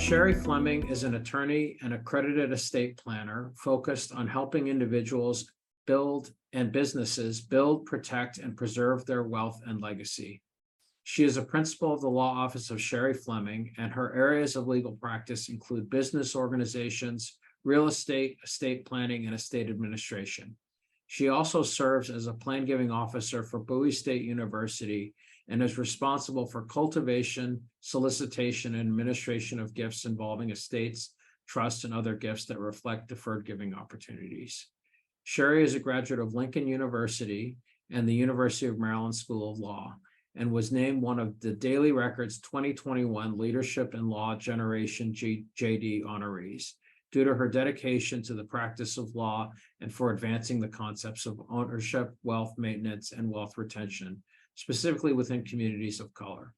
Shari Fleming is an attorney and accredited estate planner focused on helping individuals build and businesses build, protect, and preserve their wealth and legacy. She is a principal of the law office of Shari Fleming, and her areas of legal practice include business organizations, real estate, estate planning, and estate administration. She also serves as a plan giving officer for Bowie State University and is responsible for cultivation, solicitation, and administration of gifts involving estates, trusts, and other gifts that reflect deferred giving opportunities. Shari is a graduate of Lincoln University and the University of Maryland School of Law, and was named one of the Daily Record's 2021 Leadership and Law Generation J.D. honorees due to her dedication to the practice of law and for advancing the concepts of ownership, wealth maintenance, and wealth retention, specifically within communities of color.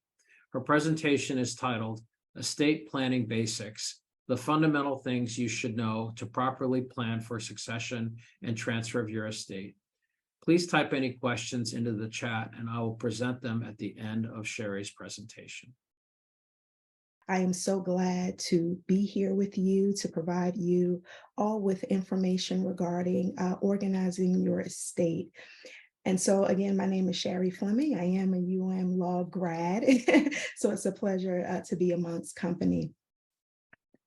Her presentation is titled Estate Planning Basics: The Fundamental Things You Should Know to Properly Plan for Succession and Transfer of Your Estate. Please type any questions into the chat and I will present them at the end of Shari's presentation. I am so glad to be here with you to provide you all with information regarding organizing your estate. And so again, my name is Shari Fleming. I am a UM Law grad, so it's a pleasure to be amongst company.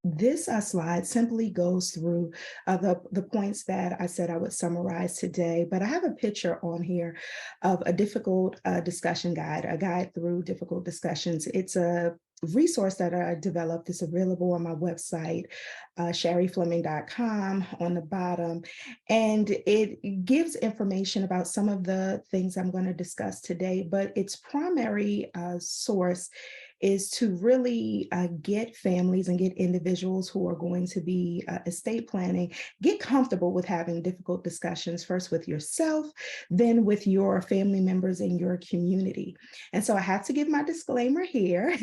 This slide simply goes through the points that I said I would summarize today, but I have a picture on here of a difficult discussion guide, a guide through difficult discussions. It's a resource that I developed. It's available on my website, sharifleming.com on the bottom, and it gives information about some of the things I'm going to discuss today, but its primary source is to really get families and get individuals who are going to be estate planning, get comfortable with having difficult discussions, first with yourself, then with your family members in your community. And so I have to give my disclaimer here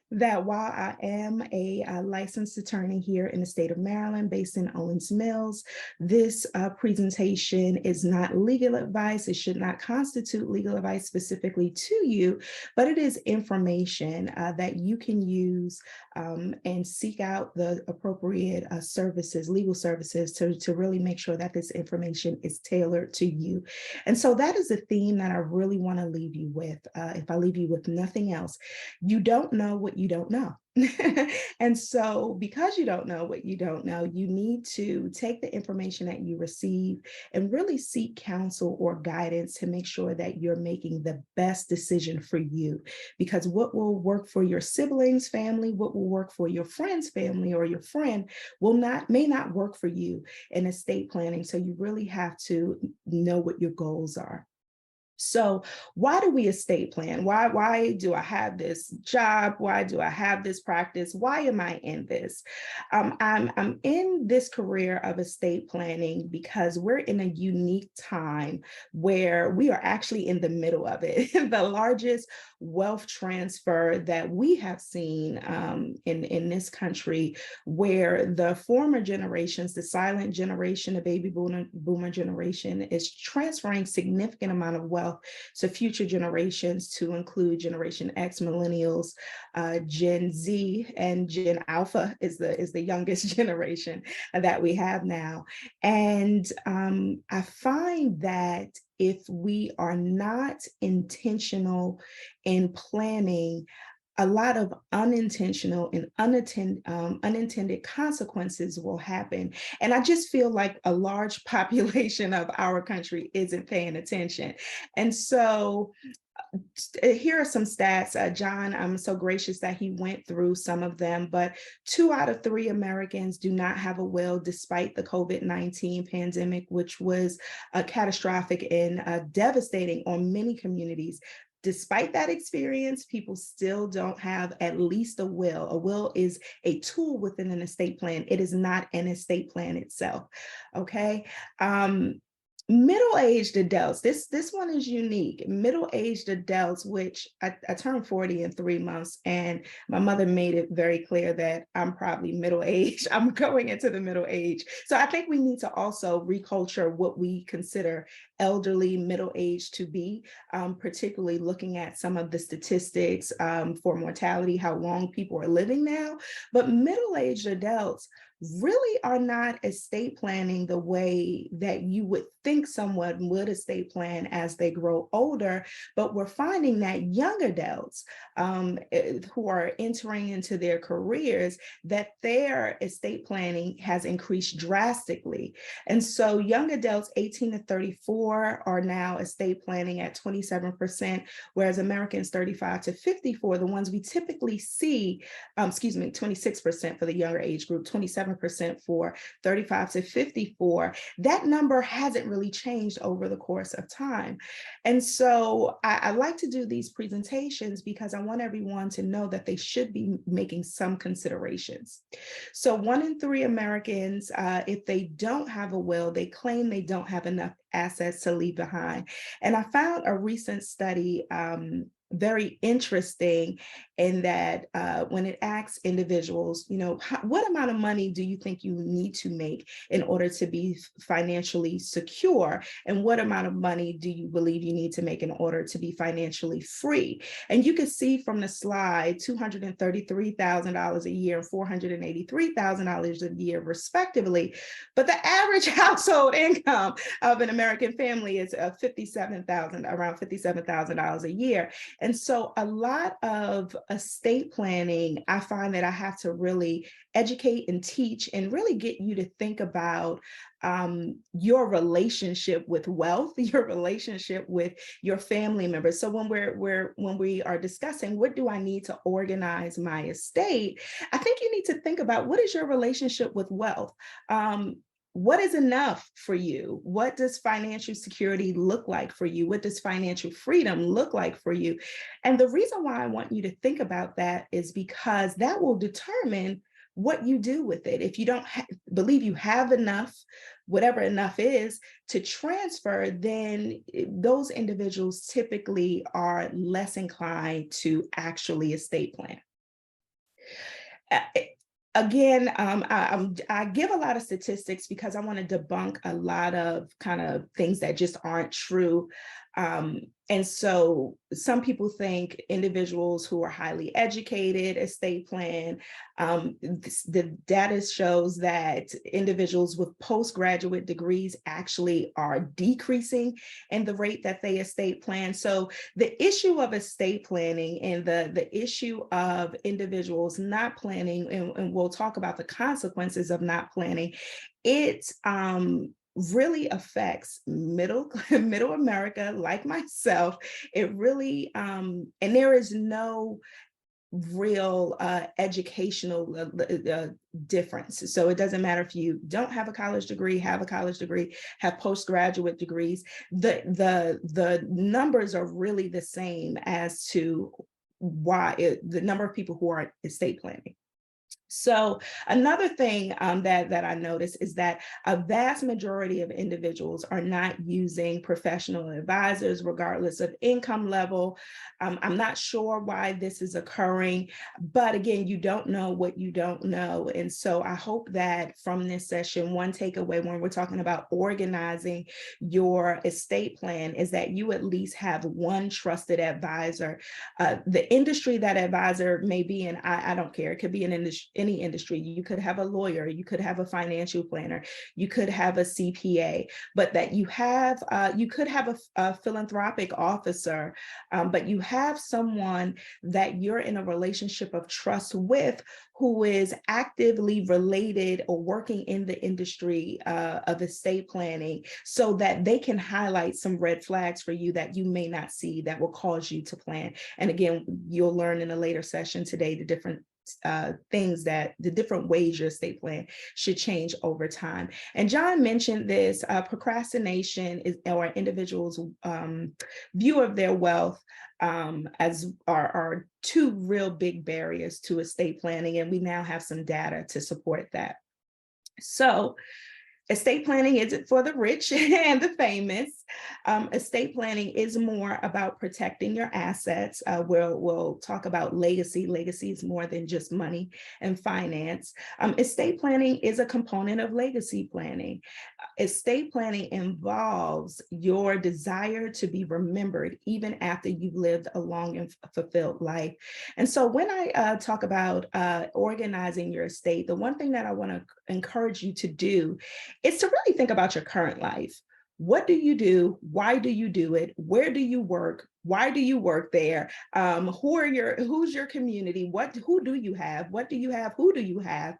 that while I am a licensed attorney here in the state of Maryland, based in Owens Mills, this presentation is not legal advice. It should not constitute legal advice specifically to you, but it is information that you can use and seek out the appropriate services, legal services, to really make sure that this information is tailored to you. And so that is a theme that I really want to leave you with. If I leave you with nothing else, you don't know what you don't know. And so because you don't know what you don't know, you need to take the information that you receive and really seek counsel or guidance to make sure that you're making the best decision for you. Because what will work for your siblings, family, what will work for your friend's family or your friend may not work for you in estate planning. So you really have to know what your goals are. So why do we estate plan? Why do I have this job? Why do I have this practice? Why am I in this? I'm in this career of estate planning because we're in a unique time where we are actually in the middle of it. The largest wealth transfer that we have seen in this country, where the former generations, the silent generation, the baby boomer generation, is transferring significant amount of wealth to future generations, to include Generation X, millennials, Gen Z, and Gen Alpha is the youngest generation that we have now. And I find that if we are not intentional in planning, a lot of unintentional and unintended consequences will happen. And I just feel like a large population of our country isn't paying attention. And so here are some stats. John, I'm so gracious that he went through some of them, but 2 out of 3 Americans do not have a will despite the COVID-19 pandemic, which was catastrophic and devastating on many communities. Despite that experience, people still don't have at least a will. A will is a tool within an estate plan. It is not an estate plan itself, okay? Middle-aged adults, this one is unique. Middle-aged adults, which I turned 40 in 3 months, and my mother made it very clear that I'm probably middle-aged. I'm going into the middle age. So I think we need to also reculture what we consider elderly, middle-aged to be, particularly looking at some of the statistics for mortality, how long people are living now. But middle-aged adults really are not estate planning the way that you would think someone would estate plan as they grow older. But we're finding that young adults who are entering into their careers, that their estate planning has increased drastically. And so young adults 18 to 34 are now estate planning at 27%, whereas Americans 35 to 54, the ones we typically see, 26% for the younger age group, 27% for 35 to 54, that number hasn't really changed over the course of time. And so I like to do these presentations because I want everyone to know that they should be making some considerations. So 1 in 3 Americans, if they don't have a will, they claim they don't have enough assets to leave behind. And I found a recent study very interesting in that when it asks individuals, what amount of money do you think you need to make in order to be financially secure? And what amount of money do you believe you need to make in order to be financially free? And you can see from the slide, $233,000 a year and $483,000 a year, respectively. But the average household income of an American family is around $57,000 a year. And so a lot of estate planning, I find that I have to really educate and teach and really get you to think about your relationship with wealth, your relationship with your family members. So when we are discussing what do I need to organize my estate, I think you need to think about what is your relationship with wealth. What is enough for you? What does financial security look like for you? What does financial freedom look like for you? And the reason why I want you to think about that is because that will determine what you do with it. If you don't believe you have enough, whatever enough is, to transfer, then those individuals typically are less inclined to actually estate plan. Again, I give a lot of statistics because I want to debunk a lot of kind of things that just aren't true. And so some people think individuals who are highly educated estate plan. The data shows that individuals with postgraduate degrees actually are decreasing in the rate that they estate plan. So the issue of estate planning and the issue of individuals not planning, and we'll talk about the consequences of not planning, it really affects middle America like myself. It really, and there is no real educational difference. So it doesn't matter if you don't have a college degree, have a college degree, have postgraduate degrees, the numbers are really the same as to why the number of people who are estate planning. So another thing that I noticed is that a vast majority of individuals are not using professional advisors, regardless of income level. I'm not sure why this is occurring, but again, you don't know what you don't know. And so I hope that from this session, one takeaway when we're talking about organizing your estate plan is that you at least have one trusted advisor. The industry that advisor may be in, I don't care, it could be an industry, any industry. You could have a lawyer, you could have a financial planner, you could have a CPA, but that you have, you could have a philanthropic officer, but you have someone that you're in a relationship of trust with who is actively related or working in the industry of estate planning, so that they can highlight some red flags for you that you may not see that will cause you to plan. And again, you'll learn in a later session today the different things that the different ways your estate plan should change over time. And John mentioned this, procrastination is our individuals' view of their wealth as are two real big barriers to estate planning. And we now have some data to support that. So Estate planning isn't for the rich and the famous. Estate planning is more about protecting your assets. We'll talk about legacy. Legacy is more than just money and finance. Estate planning is a component of legacy planning. Estate planning involves your desire to be remembered even after you've lived a long and fulfilled life. And so when I talk about organizing your estate, the one thing that I want to encourage you to do is to really think about your current life. What do you do? Why do you do it? Where do you work? Why do you work there? Who's your community? Who do you have? What do you have? Who do you have?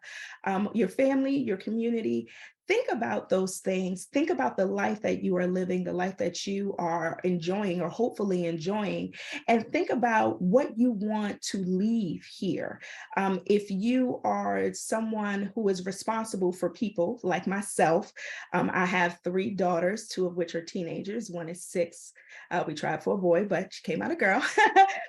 Your family, your community. Think about those things. Think about the life that you are living, the life that you are enjoying or hopefully enjoying, and think about what you want to leave here. If you are someone who is responsible for people like myself, I have 3 daughters, 2 of which are teenagers. One is 6. We tried for a boy, but she came out a girl.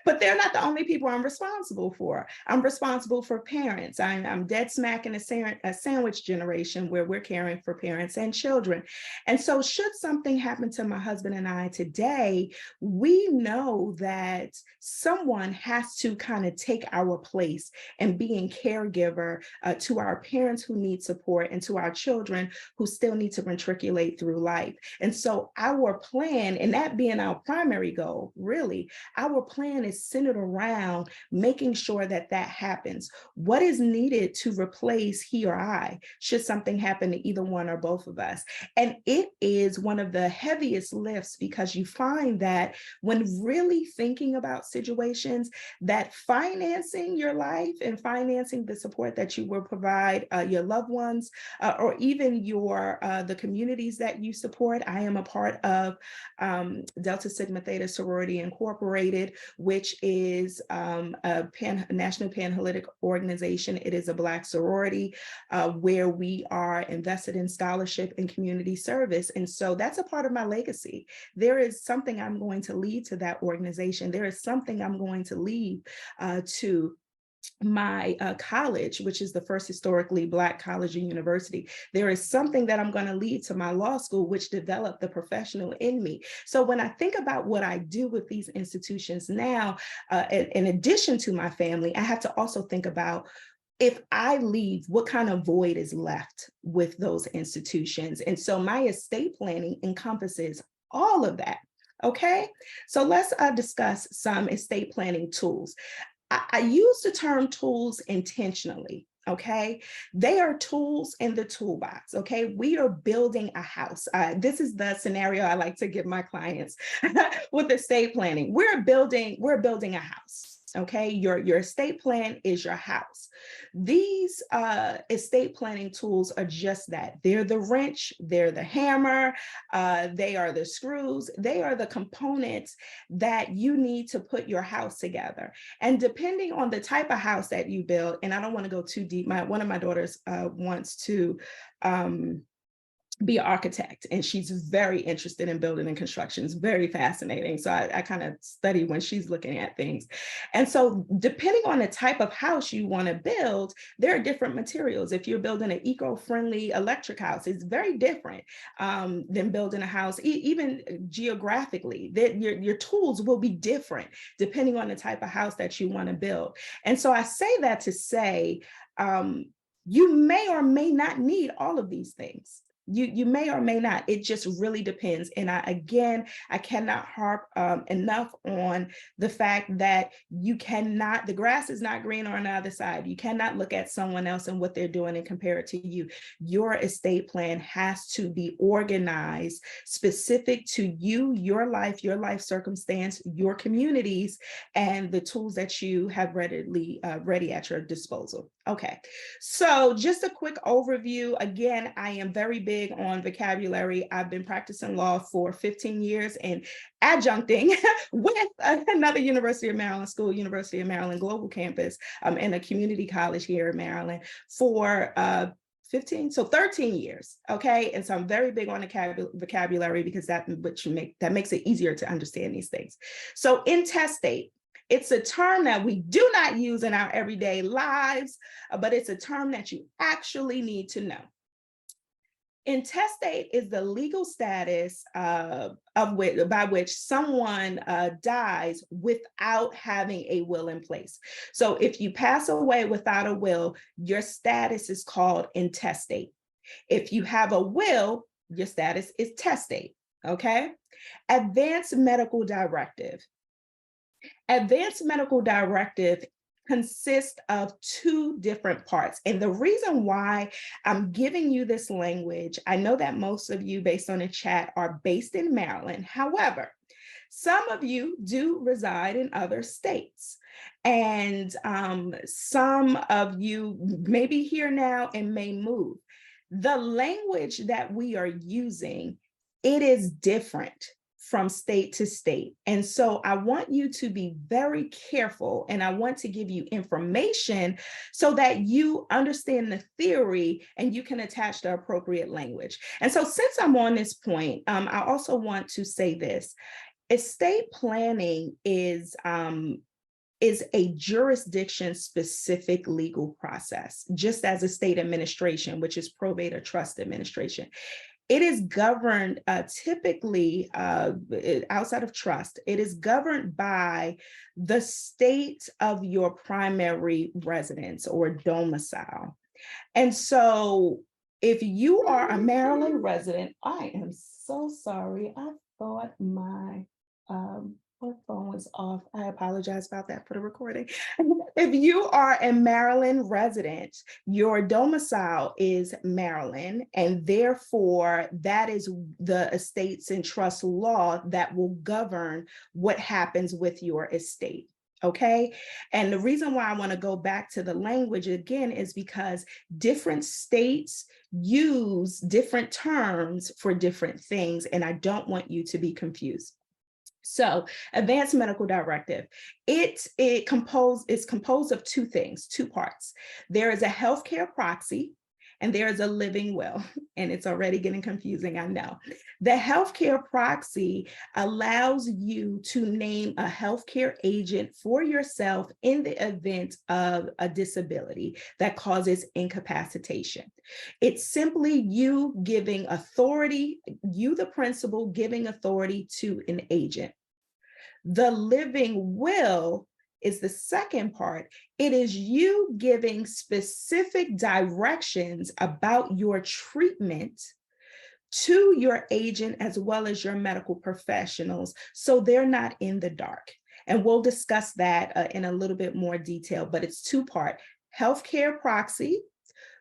But they're not the only people I'm responsible for. I'm responsible for parents. I'm dead smack in a sandwich generation where we're caring for parents and children. And so should something happen to my husband and I today, we know that someone has to kind of take our place and being caregiver to our parents who need support and to our children who still need to matriculate through life. And so our plan, and that being our primary goal, really, our plan is centered around making sure that that happens. What is needed to replace he or I should something happen to either one or both of us? And it is one of the heaviest lifts because you find that when really thinking about situations, that financing your life and financing the support that you will provide your loved ones or even the communities that you support. I am a part of Delta Sigma Theta Sorority Incorporated, which is a national Panhellenic organization. It is a Black sorority where we are invested in scholarship and community service. And so that's a part of my legacy. There is something I'm going to leave to that organization. There is something I'm going to leave to my college, which is the first historically Black college and university. There is something that I'm going to lead to my law school, which developed the professional in me. So when I think about what I do with these institutions now, in addition to my family, I have to also think about, if I leave, what kind of void is left with those institutions? And so my estate planning encompasses all of that. Okay, so let's discuss some estate planning tools. I use the term tools intentionally. Okay, they are tools in the toolbox. Okay, we are building a house. This is the scenario I like to give my clients with estate planning. We're building a house. Okay, your estate plan is your house. These estate planning tools are just that. They're the wrench, they're the hammer, they are the screws, they are the components that you need to put your house together. And depending on the type of house that you build, and I don't want to go too deep, one of my daughters wants to be an architect, and she's very interested in building and construction. It's very fascinating. So I kind of study when she's looking at things. And so depending on the type of house you want to build, there are different materials. If you're building an eco-friendly electric house, it's very different than building a house, even geographically. Your tools will be different depending on the type of house that you want to build. And so I say that to say, you may or may not need all of these things. You may or may not. It just really depends. And I cannot harp enough on the fact that the grass is not green on the other side. You cannot look at someone else and what they're doing and compare it to you. Your estate plan has to be organized specific to you, your life circumstance, your communities, and the tools that you have ready at your disposal. Okay, so just a quick overview. Again, I am very big on vocabulary. I've been practicing law for 15 years and adjuncting with another University of Maryland school, University of Maryland Global Campus, and a community college here in Maryland for 13 years. Okay. And so I'm very big on the vocabulary because that makes it easier to understand these things. So intestate. It's a term that we do not use in our everyday lives, but it's a term that you actually need to know. Intestate is the legal status by which someone dies without having a will in place. So if you pass away without a will, your status is called intestate. If you have a will, your status is testate, okay? Advanced medical directive. Advanced medical directive consists of two different parts. And the reason why I'm giving you this language, I know that most of you, based on the chat, are based in Maryland. However, some of you do reside in other states. And some of you may be here now and may move. The language that we are using, it is different from state to state. And so I want you to be very careful, and I want to give you information so that you understand the theory and you can attach the appropriate language. And so since I'm on this point, I also want to say this. Estate planning is a jurisdiction-specific legal process, just as estate administration, which is probate or trust administration. It is governed typically outside of trust. It is governed by the state of your primary residence or domicile. And so if you are a Maryland resident, I am so sorry. I thought my phone was off. I apologize about that for the recording. If you are a Maryland resident, your domicile is Maryland, and therefore that is the estates and trust law that will govern what happens with your estate. Okay. And the reason why I want to go back to the language again is because different states use different terms for different things, and I don't want you to be confused. So advanced medical directive, it's composed of two things, two parts. There is a healthcare proxy and there is a living will, and it's already getting confusing, I know. The healthcare proxy allows you to name a healthcare agent for yourself in the event of a disability that causes incapacitation. It's simply you giving authority, you the principal giving authority to an agent. The living will is the second part. It is you giving specific directions about your treatment to your agent as well as your medical professionals, so they're not in the dark. And we'll discuss that in a little bit more detail, but it's two-part. Healthcare proxy,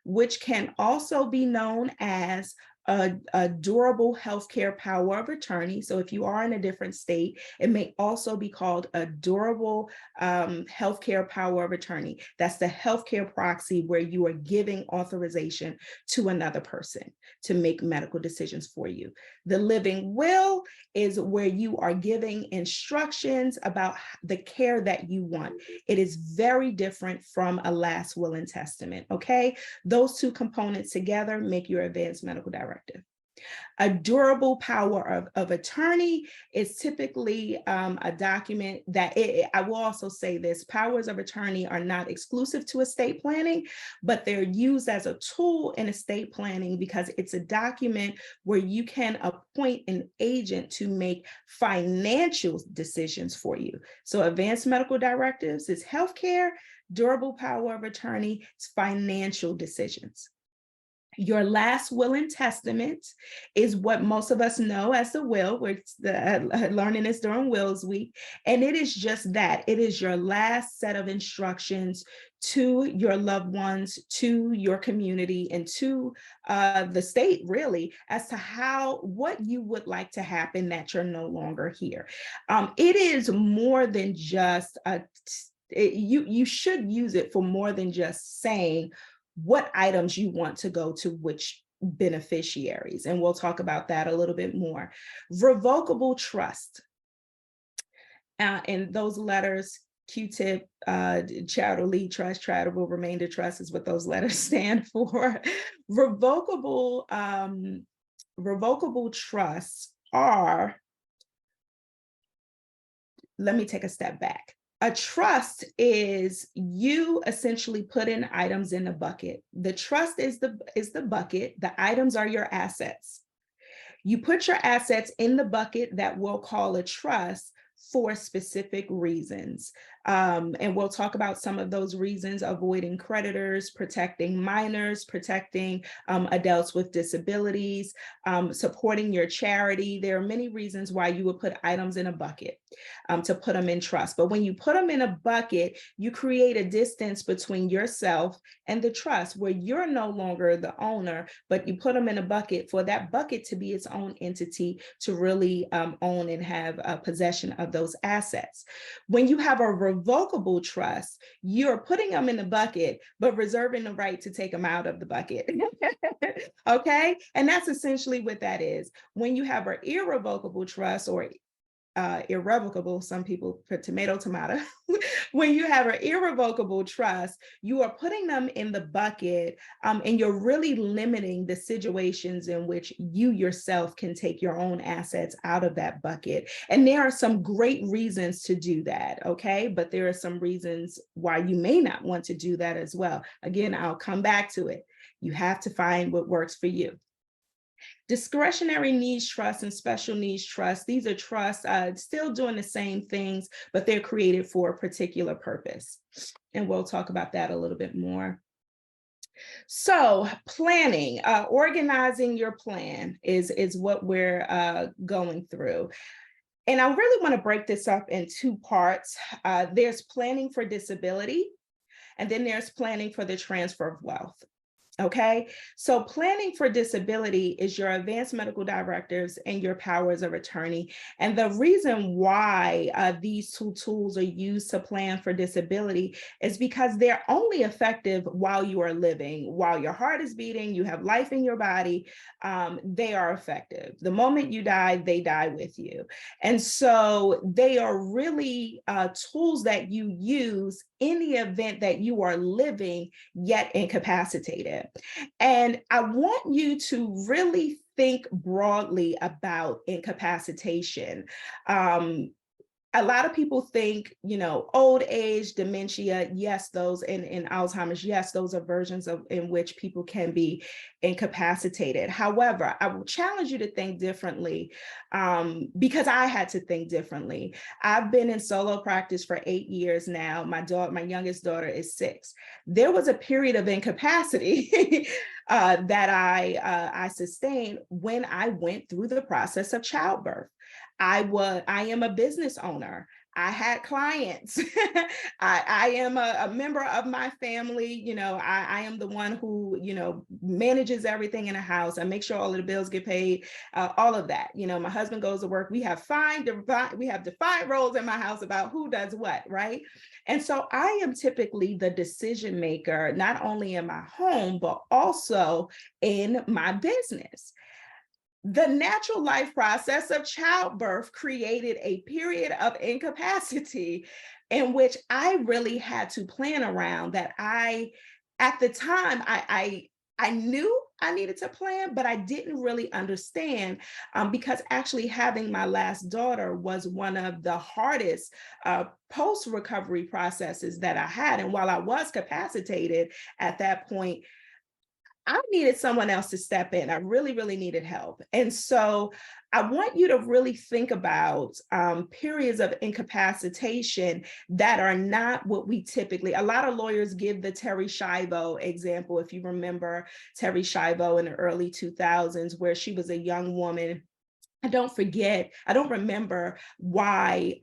which can also be known as a durable healthcare power of attorney. So if you are in a different state, it may also be called a durable healthcare power of attorney. That's the healthcare proxy where you are giving authorization to another person to make medical decisions for you. The living will is where you are giving instructions about the care that you want. It is very different from a last will and testament, okay? Those two components together make your advanced medical directive. A durable power of attorney is typically a document that I will also say this, powers of attorney are not exclusive to estate planning, but they're used as a tool in estate planning because it's a document where you can appoint an agent to make financial decisions for you. So advanced medical directives is healthcare, durable power of attorney is financial decisions. Your last will and testament is what most of us know as the will. We're learning this during Wills Week. And it is just that. It is your last set of instructions to your loved ones, to your community, and to the state, really, as to what you would like to happen that you're no longer here. It is more than just, you should use it for more than just saying what items you want to go to which beneficiaries. And we'll talk about that a little bit more. Revocable trust. And those letters, Q-tip, charitable lead trust, charitable remainder trust is what those letters stand for. Revocable trusts are, let me take a step back. A trust is you essentially put in items in a bucket. The trust is the bucket. The items are your assets. You put your assets in the bucket that we'll call a trust for specific reasons. And we'll talk about some of those reasons: avoiding creditors, protecting minors, protecting adults with disabilities, supporting your charity. There are many reasons why you would put items in a bucket to put them in trust. But when you put them in a bucket, you create a distance between yourself and the trust, where you're no longer the owner, but you put them in a bucket for that bucket to be its own entity, to really own and have possession of those assets. When you have a revocable trust, you're putting them in the bucket, but reserving the right to take them out of the bucket. Okay. And that's essentially what that is. When you have an irrevocable trust, or irrevocable, some people put tomato. When you have an irrevocable trust, you are putting them in the bucket, and you're really limiting the situations in which you yourself can take your own assets out of that bucket. And there are some great reasons to do that, okay? But there are some reasons why you may not want to do that as well. Again, I'll come back to it. You have to find what works for you. Discretionary needs trust and special needs trust. These are trusts still doing the same things, but they're created for a particular purpose. And we'll talk about that a little bit more. So planning, organizing your plan is what we're going through. And I really want to break this up in two parts. There's planning for disability, and then there's planning for the transfer of wealth. Okay, so planning for disability is your advanced medical directives and your powers of attorney. And the reason why these two tools are used to plan for disability is because they're only effective while you are living. While your heart is beating, you have life in your body, they are effective. The moment you die, they die with you. And so they are really tools that you use in the event that you are living yet incapacitated. And I want you to really think broadly about incapacitation. A lot of people think, old age, dementia, yes, those, and Alzheimer's, yes, those are versions of in which people can be incapacitated. However, I will challenge you to think differently, because I had to think differently. I've been in solo practice for 8 years now. My youngest daughter is 6. There was a period of incapacity that I sustained when I went through the process of childbirth. I am a business owner. I had clients. I am a member of my family. I am the one who, manages everything in a house. I make sure all of the bills get paid, all of that. My husband goes to work. We have defined roles in my house about who does what, right? And so I am typically the decision maker, not only in my home, but also in my business. The natural life process of childbirth created a period of incapacity in which I really had to plan around that. At the time, I knew I needed to plan, but I didn't really understand, because actually having my last daughter was one of the hardest post-recovery processes that I had. And while I was capacitated at that point, I needed someone else to step in. I really, really needed help. And so I want you to really think about periods of incapacitation that are not what we typically, a lot of lawyers give the Terri Schiavo example. If you remember Terri Schiavo in the early 2000s, where she was a young woman. I don't remember why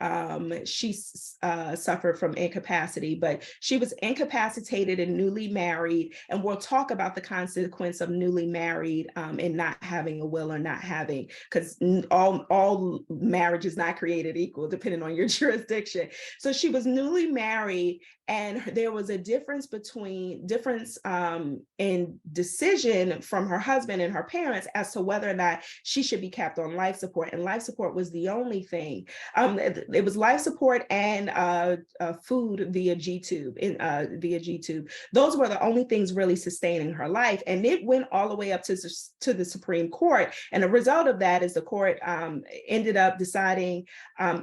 she suffered from incapacity, but she was incapacitated and newly married. And we'll talk about the consequence of newly married and not having a will, or not having, because all marriage is not created equal, depending on your jurisdiction. So she was newly married, and there was a difference in decision from her husband and her parents as to whether or not she should be kept on life life support, and life support was the only thing. It was life support and food via G-tube, via G-tube. Those were the only things really sustaining her life. And it went all the way up to the Supreme Court. And the result of that is the court ended up deciding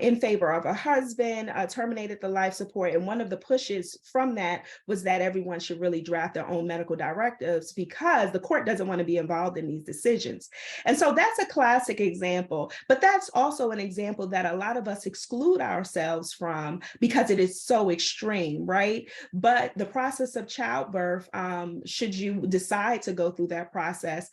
in favor of her husband, terminated the life support. And one of the pushes from that was that everyone should really draft their own medical directives, because the court doesn't want to be involved in these decisions. And so that's a classic example, but that's also an example that a lot of us exclude ourselves from because it is so extreme, right? But the process of childbirth, should you decide to go through that process,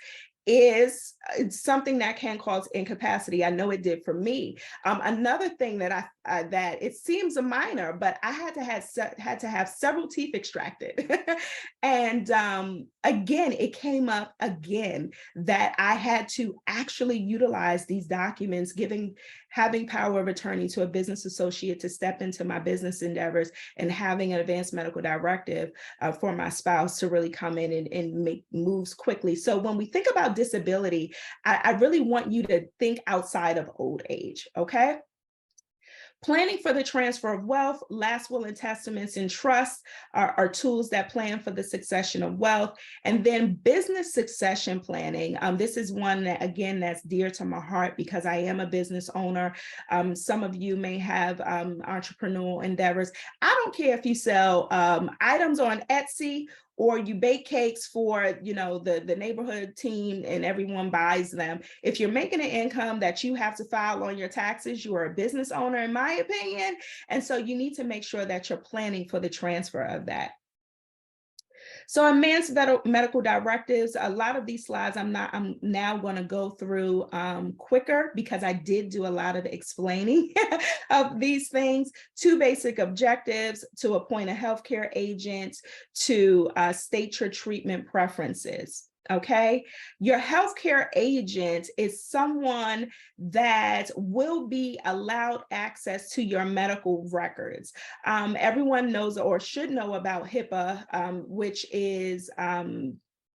is something that can cause incapacity. I know it did for me. Another thing that that it seems a minor, but I had to have several teeth extracted. And again, it came up again that I had to actually utilize these documents, having power of attorney to a business associate to step into my business endeavors, and having an advanced medical directive for my spouse to really come in and make moves quickly. So when we think about disability, I really want you to think outside of old age, okay? Planning for the transfer of wealth, last will and testaments and trusts are tools that plan for the succession of wealth. And then business succession planning. This is one that, again, that's dear to my heart because I am a business owner. Some of you may have entrepreneurial endeavors. I don't care if you sell items on Etsy or you bake cakes for, the neighborhood team and everyone buys them. If you're making an income that you have to file on your taxes, you are a business owner, in my opinion. And so you need to make sure that you're planning for the transfer of that. So advanced medical directives, a lot of these slides I'm now going to go through quicker because I did do a lot of explaining of these things. 2 basic objectives: to appoint a healthcare agent, to state your treatment preferences. Okay, your healthcare agent is someone that will be allowed access to your medical records. Everyone knows or should know about HIPAA, which is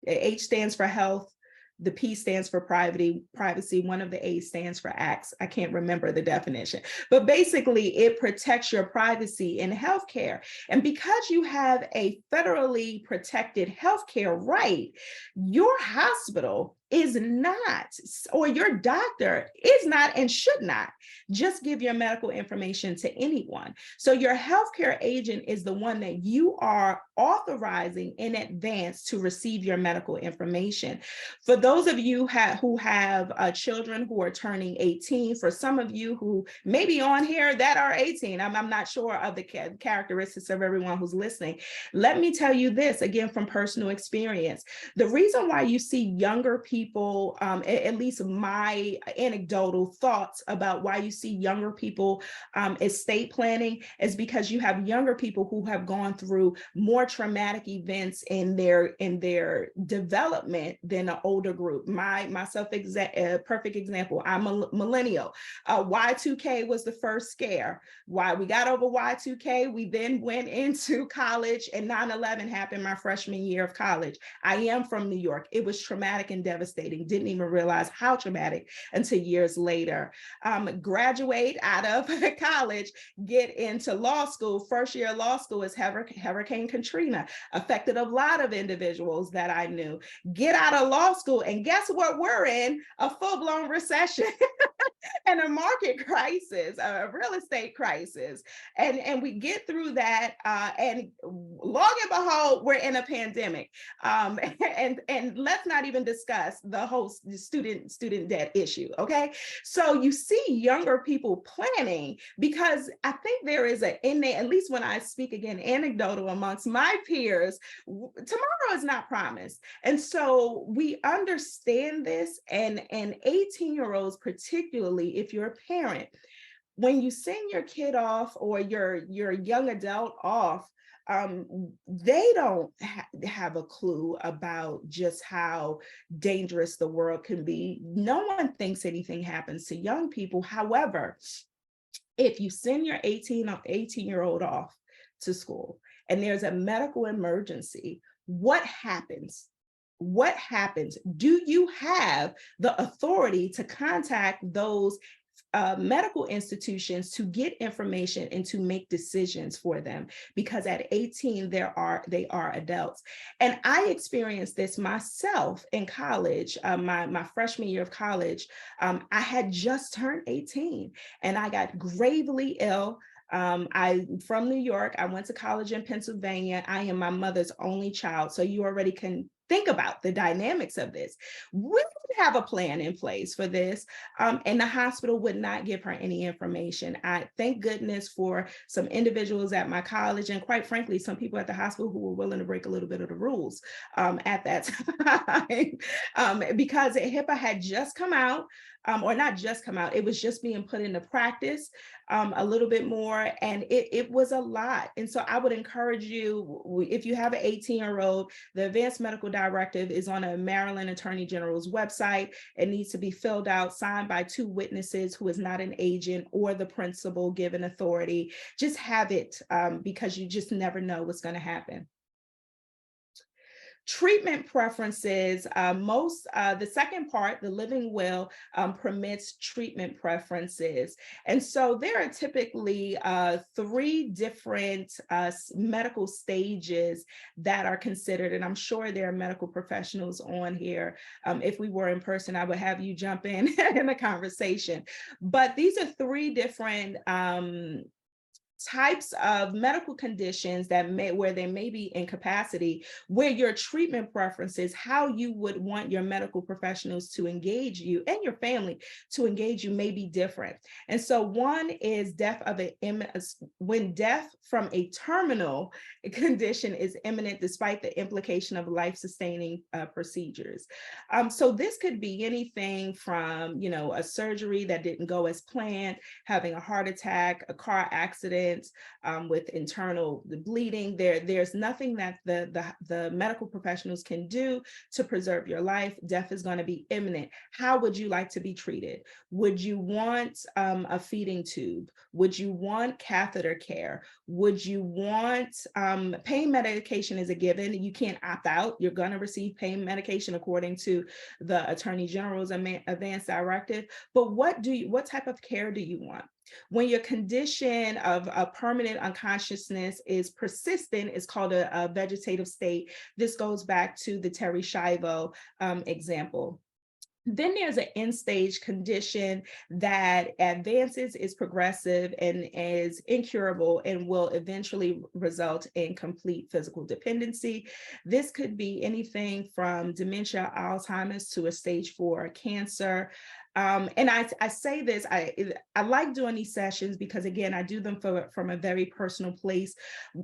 H stands for health, the P stands for privacy, one of the A stands for acts. I can't remember the definition, but basically it protects your privacy in healthcare. And because you have a federally protected healthcare right, your hospital is not, or your doctor is not and should not just give your medical information to anyone. So your healthcare agent is the one that you are authorizing in advance to receive your medical information. For those of you who have children who are turning 18, for some of you who may be on here that are 18, I'm not sure of the characteristics of everyone who's listening. Let me tell you this, again, from personal experience. The reason why you see younger people, at least my anecdotal thoughts about why you see younger people estate planning, is because you have younger people who have gone through more traumatic events in their development than an older group. Myself, perfect example. I'm a millennial. Y2K was the first scare. Why we got over Y2K, we then went into college, and 9/11 happened my freshman year of college. I am from New York. It was traumatic and devastating. Didn't even realize how traumatic until years later. Graduate out of college, get into law school. First year of law school is Hurricane Katrina, affected a lot of individuals that I knew. Get out of law school, and guess what we're in? A full-blown recession and a market crisis, a real estate crisis. And we get through that, and long and behold, we're in a pandemic. And let's not even discuss the whole student debt issue, okay? So you see younger people planning, because I think there is at least when I speak again, anecdotal amongst my peers, tomorrow is not promised. And so we understand this, and 18-year-olds, particularly if you're a parent, when you send your kid off or your young adult off, they don't have a clue about just how dangerous the world can be. No one thinks anything happens to young people. However, if you send your 18-year-old off to school and there's a medical emergency, what happens? what happens? Do you have the authority to contact those medical institutions to get information and to make decisions for them? Because at 18, they are adults. And I experienced this myself in college. My freshman year of college, I had just turned 18 and I got gravely ill. I'm from New York. I went to college in Pennsylvania. I am my mother's only child. So you already can think about the dynamics of this. We didn't have a plan in place for this, and the hospital would not give her any information. I thank goodness for some individuals at my college, and quite frankly, some people at the hospital who were willing to break a little bit of the rules at that time, because HIPAA had just come out. Or not just come out, it was just being put into practice a little bit more, and it was a lot. And so I would encourage you, if you have an 18-year-old, the Advanced Medical Directive is on a Maryland Attorney General's website. It needs to be filled out, signed by 2 witnesses who is not an agent or the principal given authority. Just have it because you just never know what's going to happen. Treatment preferences, the second part, the living will, permits treatment preferences. And so there are typically 3 different medical stages that are considered. And I'm sure there are medical professionals on here. If we were in person, I would have you jump in the conversation. But these are 3 different types of medical conditions where there may be incapacity, where your treatment preferences, how you would want your medical professionals to engage you and your family to engage you may be different. And so one is when death from a terminal condition is imminent despite the implication of life-sustaining procedures. So this could be anything from, a surgery that didn't go as planned, having a heart attack, a car accident, with internal bleeding. There's nothing that the medical professionals can do to preserve your life. Death is going to be imminent. How would you like to be treated? Would you want a feeding tube? Would you want catheter care? Would you want pain medication is a given. You can't opt out. You're going to receive pain medication according to the Attorney General's advanced directive. But what type of care do you want? When your condition of a permanent unconsciousness is persistent, it's called a vegetative state. This goes back to the Terry Schiavo example. Then there's an end-stage condition that advances, is progressive, and is incurable and will eventually result in complete physical dependency. This could be anything from dementia, Alzheimer's, to a stage 4 cancer. And I say this, I like doing these sessions because, again, I do them from a very personal place.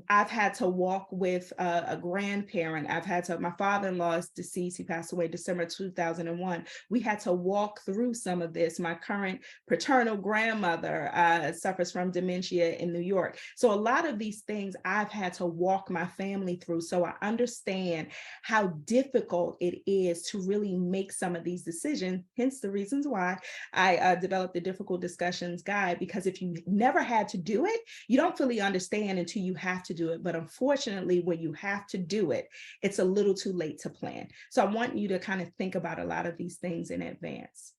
I've had to walk with a grandparent. My father-in-law is deceased. He passed away December 2001. We had to walk through some of this. My current paternal grandmother suffers from dementia in New York. So a lot of these things I've had to walk my family through. So I understand how difficult it is to really make some of these decisions, hence the reasons why I developed the Difficult Discussions Guide, because if you never had to do it, you don't fully understand until you have to do it. But unfortunately, when you have to do it, it's a little too late to plan. So I want you to kind of think about a lot of these things in advance.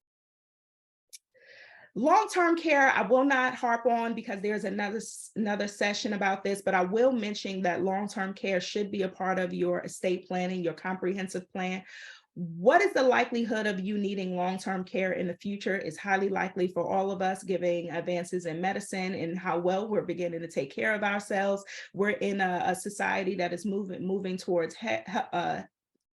Long-term care, I will not harp on because there's another session about this, but I will mention that long-term care should be a part of your estate planning, your comprehensive plan. What is the likelihood of you needing long-term care in the future? Is highly likely for all of us, given advances in medicine and how well we're beginning to take care of ourselves. We're in a society that is moving towards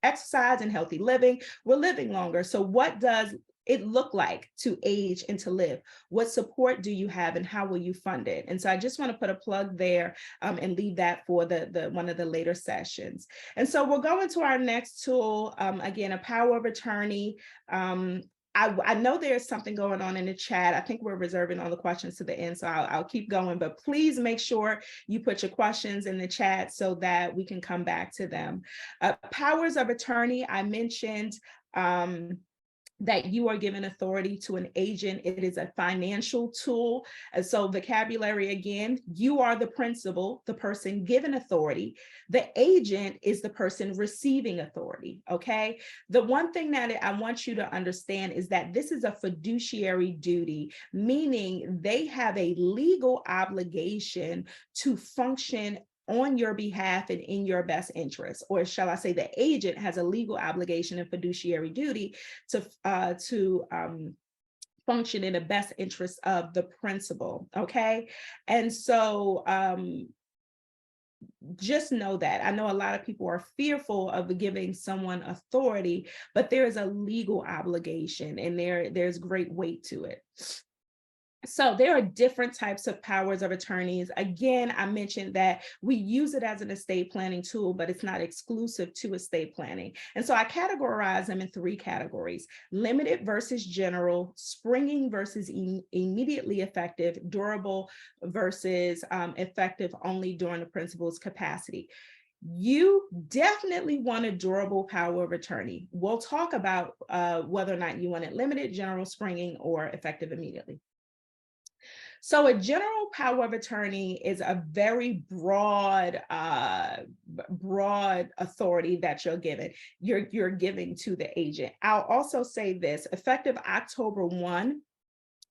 exercise and healthy living. We're living longer. So what does it look like to age and to live? What support do you have and how will you fund it? And so I just want to put a plug there and leave that for the one of the later sessions. And so we'll go into our next tool, again, a power of attorney. I know there's something going on in the chat. I think we're reserving all the questions to the end, so I'll keep going, but please make sure you put your questions in the chat so that we can come back to them. Powers of attorney, I mentioned that you are given authority to an agent. It is a financial tool. And so vocabulary, again, you are the principal, the person given authority. The agent is the person receiving authority, okay? The one thing that I want you to understand is that this is a fiduciary duty, meaning they have a legal obligation to function on your behalf and in your best interest, or shall I say the agent has a legal obligation and fiduciary duty to function in the best interest of the principal, okay? And so just know that. I know a lot of people are fearful of giving someone authority, but there is a legal obligation and there's great weight to it. So there are different types of powers of attorneys. Again, I mentioned that we use it as an estate planning tool, but it's not exclusive to estate planning. And so I categorize them in three categories: limited versus general, springing versus immediately effective, durable versus effective only during the principal's capacity. You definitely want a durable power of attorney. We'll talk about whether or not you want it limited, general, springing, or effective immediately. So a general power of attorney is a very broad authority that you're giving to the agent. I'll also say this: effective October 1,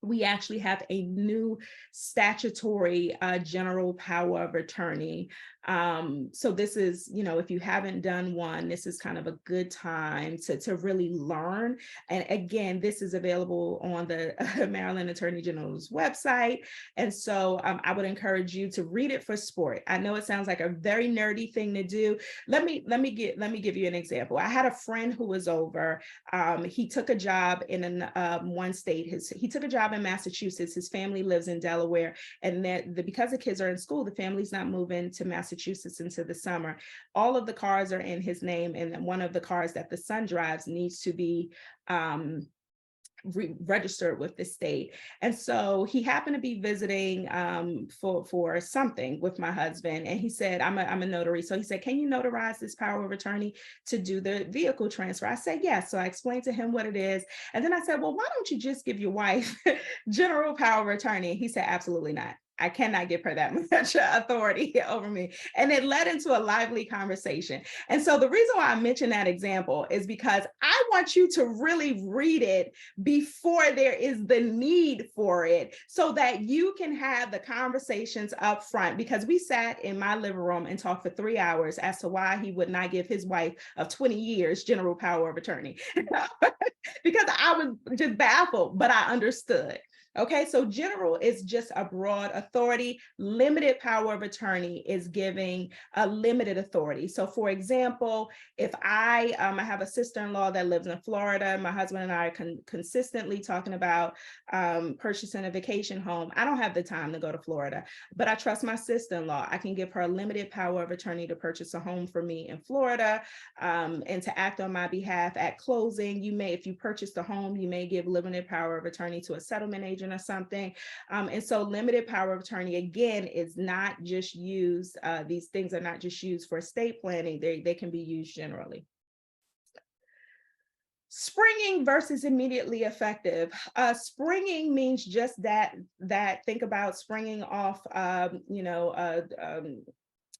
we actually have a new statutory general power of attorney. So this is, if you haven't done one, this is kind of a good time to really learn. And again, this is available on the Maryland Attorney General's website. And so I would encourage you to read it for sport. I know it sounds like a very nerdy thing to do. Let me give you an example. I had a friend who was over. He took a job in one state. He took a job in Massachusetts. His family lives in Delaware, and because the kids are in school, the family's not moving to Massachusetts into the summer. All of the cars are in his name, and one of the cars that the son drives needs to be registered with the state. And so he happened to be visiting for something with my husband, and he said, I'm a notary. So he said, can you notarize this power of attorney to do the vehicle transfer? I said, yes. So I explained to him what it is. And then I said, well, why don't you just give your wife general power of attorney? He said, absolutely not. I cannot give her that much authority over me. And it led into a lively conversation. And so the reason why I mention that example is because I want you to really read it before there is the need for it, so that you can have the conversations up front. Because we sat in my living room and talked for 3 hours as to why he would not give his wife of 20 years general power of attorney. Because I was just baffled, but I understood. Okay, so general is just a broad authority. Limited power of attorney is giving a limited authority. So for example, if I have a sister-in-law that lives in Florida, my husband and I are consistently talking about purchasing a vacation home. I don't have the time to go to Florida, but I trust my sister-in-law. I can give her a limited power of attorney to purchase a home for me in Florida and to act on my behalf at closing. If you purchase the home, you may give limited power of attorney to a settlement agent or something. And so limited power of attorney, again, is not just used, these things are not just used for estate planning, they can be used generally. Springing versus immediately effective. Springing means just that think about springing off,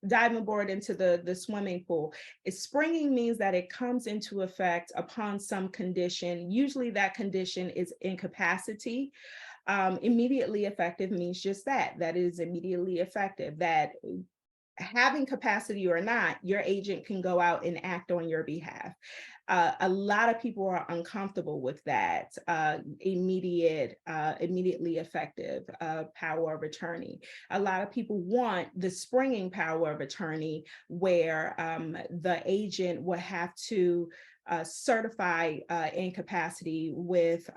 diving board into the swimming pool. Springing means that it comes into effect upon some condition. Usually that condition is incapacity. Immediately effective means just that is immediately effective, that having capacity or not, your agent can go out and act on your behalf. A lot of people are uncomfortable with that immediately effective power of attorney. A lot of people want the springing power of attorney, where the agent will have to certify incapacity with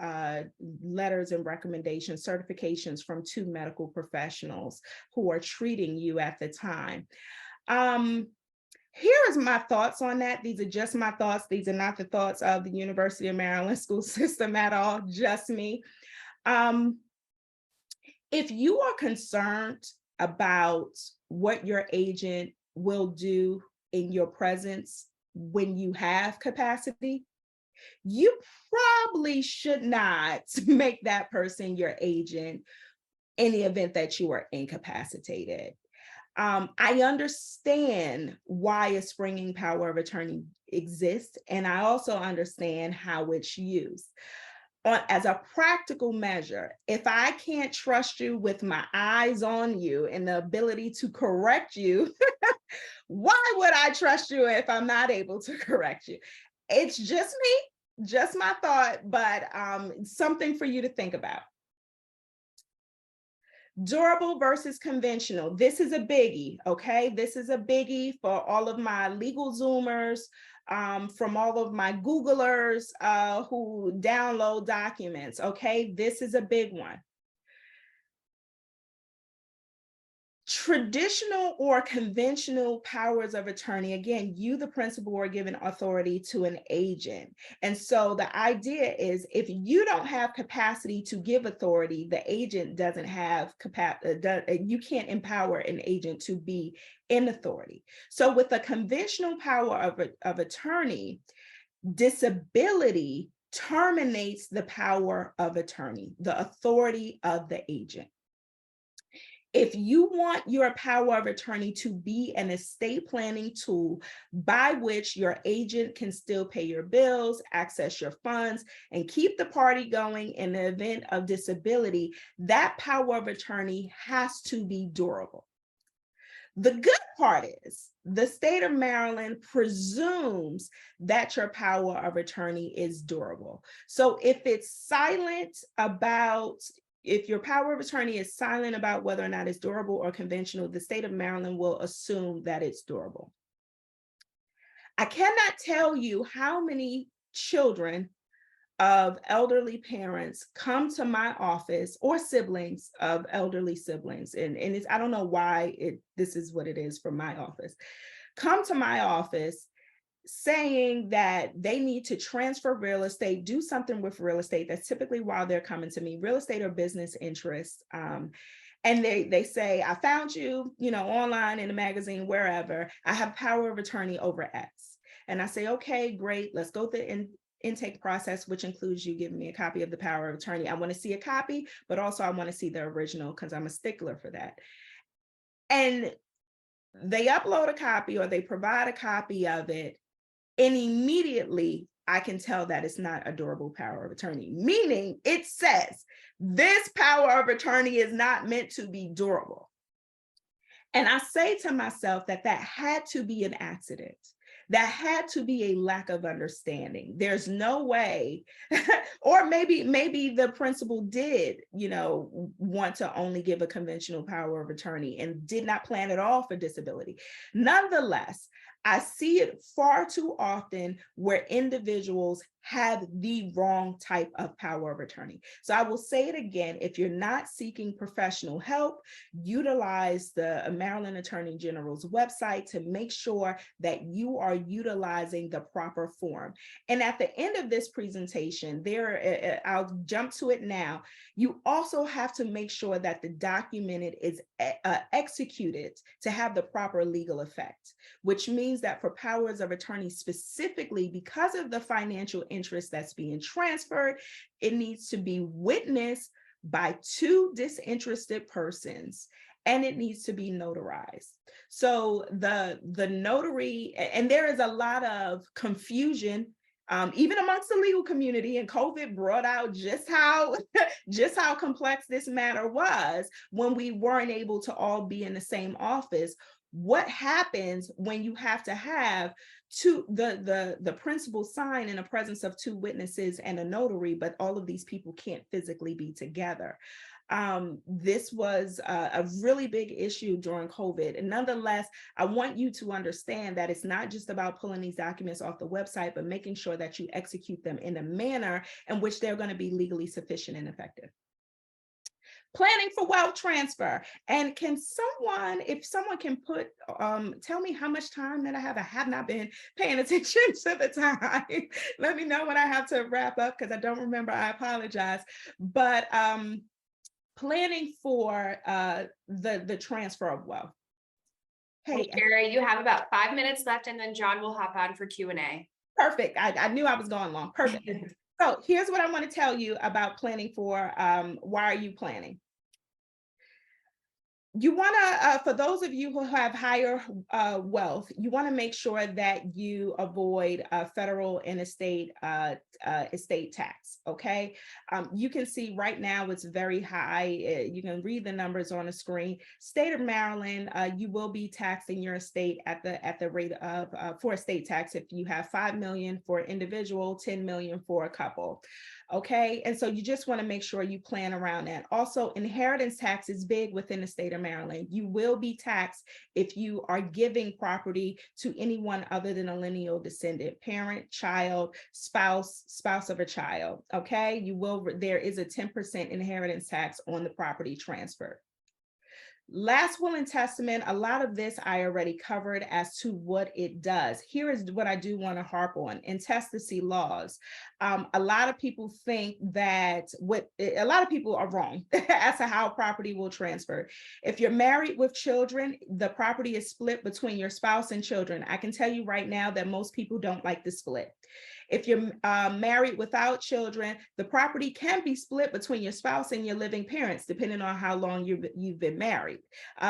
letters and recommendations, certifications from 2 medical professionals who are treating you at the time. Here is my thoughts on that. These are just my thoughts. These are not the thoughts of the University of Maryland school system at all, just me. If you are concerned about what your agent will do in your presence when you have capacity, you probably should not make that person your agent in the event that you are incapacitated. I understand why a springing power of attorney exists, and I also understand how it's used. As a practical measure, if I can't trust you with my eyes on you and the ability to correct you, why would I trust you if I'm not able to correct you? It's just me, just my thought, but something for you to think about. Durable versus conventional. This is a biggie, okay? This is a biggie for all of my legal Zoomers, from all of my Googlers who download documents, okay? This is a big one. Traditional or conventional powers of attorney, again, you, the principal, are given authority to an agent. And so the idea is if you don't have capacity to give authority, the agent doesn't have capacity, you can't empower an agent to be in authority. So with a conventional power of attorney, disability terminates the power of attorney, the authority of the agent. If you want your power of attorney to be an estate planning tool by which your agent can still pay your bills, access your funds, and keep the party going in the event of disability, that power of attorney has to be durable. The good part is the state of Maryland presumes that your power of attorney is durable. So if it's silent about if your power of attorney is silent about whether or not it's durable or conventional, the state of Maryland will assume that it's durable. I cannot tell you how many children of elderly parents come to my office, or siblings of elderly siblings, and it's, I don't know why this is what it is for my office, come to my office saying that they need to transfer real estate, do something with real estate. That's typically why they're coming to me, real estate or business interests. And they say, I found you, online, in a magazine, wherever. I have power of attorney over X. And I say, okay, great. Let's go through the intake process, which includes you giving me a copy of the power of attorney. I want to see a copy, but also I want to see the original because I'm a stickler for that. And they upload a copy or they provide a copy of it. And immediately I can tell that it's not a durable power of attorney, meaning it says this power of attorney is not meant to be durable. And I say to myself that had to be an accident. That had to be a lack of understanding. There's no way, or maybe the principal did, want to only give a conventional power of attorney and did not plan at all for disability. Nonetheless, I see it far too often where individuals have the wrong type of power of attorney. So I will say it again, if you're not seeking professional help, utilize the Maryland Attorney General's website to make sure that you are utilizing the proper form. And at the end of this presentation, I'll jump to it now, you also have to make sure that the document is executed to have the proper legal effect, which means that for powers of attorney specifically, because of the financial interest that's being transferred, it needs to be witnessed by two disinterested persons, and it needs to be notarized. So the notary, and there is a lot of confusion even amongst the legal community, and COVID brought out just how complex this matter was when we weren't able to all be in the same office. What happens when you have to have the principal sign in the presence of two witnesses and a notary, but all of these people can't physically be together? This was a really big issue during COVID. And nonetheless, I want you to understand that it's not just about pulling these documents off the website, but making sure that you execute them in a manner in which they're going to be legally sufficient and effective. Planning for wealth transfer. And if someone can tell me how much time that I have not been paying attention to the time. Let me know when I have to wrap up because I don't remember, I apologize. But planning for the transfer of wealth. Hey, Shari, you have about 5 minutes left, and then John will hop on for Q&A. Perfect. I knew I was going long. Perfect. So here's what I want to tell you about planning for why are you planning? You want to, for those of you who have higher wealth, you want to make sure that you avoid federal and estate tax. Okay. You can see right now it's very high. You can read the numbers on the screen. State of Maryland, you will be taxing your estate at the rate of for estate tax if you have 5 million for an individual, 10 million for a couple. Okay, and so you just want to make sure you plan around that. Also, inheritance tax is big within the state of Maryland. You will be taxed if you are giving property to anyone other than a lineal descendant, parent, child, spouse of a child. Okay, there is a 10% inheritance tax on the property transfer. Last will and testament, a lot of this I already covered as to what it does. Here is what I do want to harp on: intestacy laws. A lot of people think that a lot of people are wrong as to how property will transfer. If you're married with children, the property is split between your spouse and children. I can tell you right now that most people don't like the split. If you're married without children, the property can be split between your spouse and your living parents, depending on how long you've been married,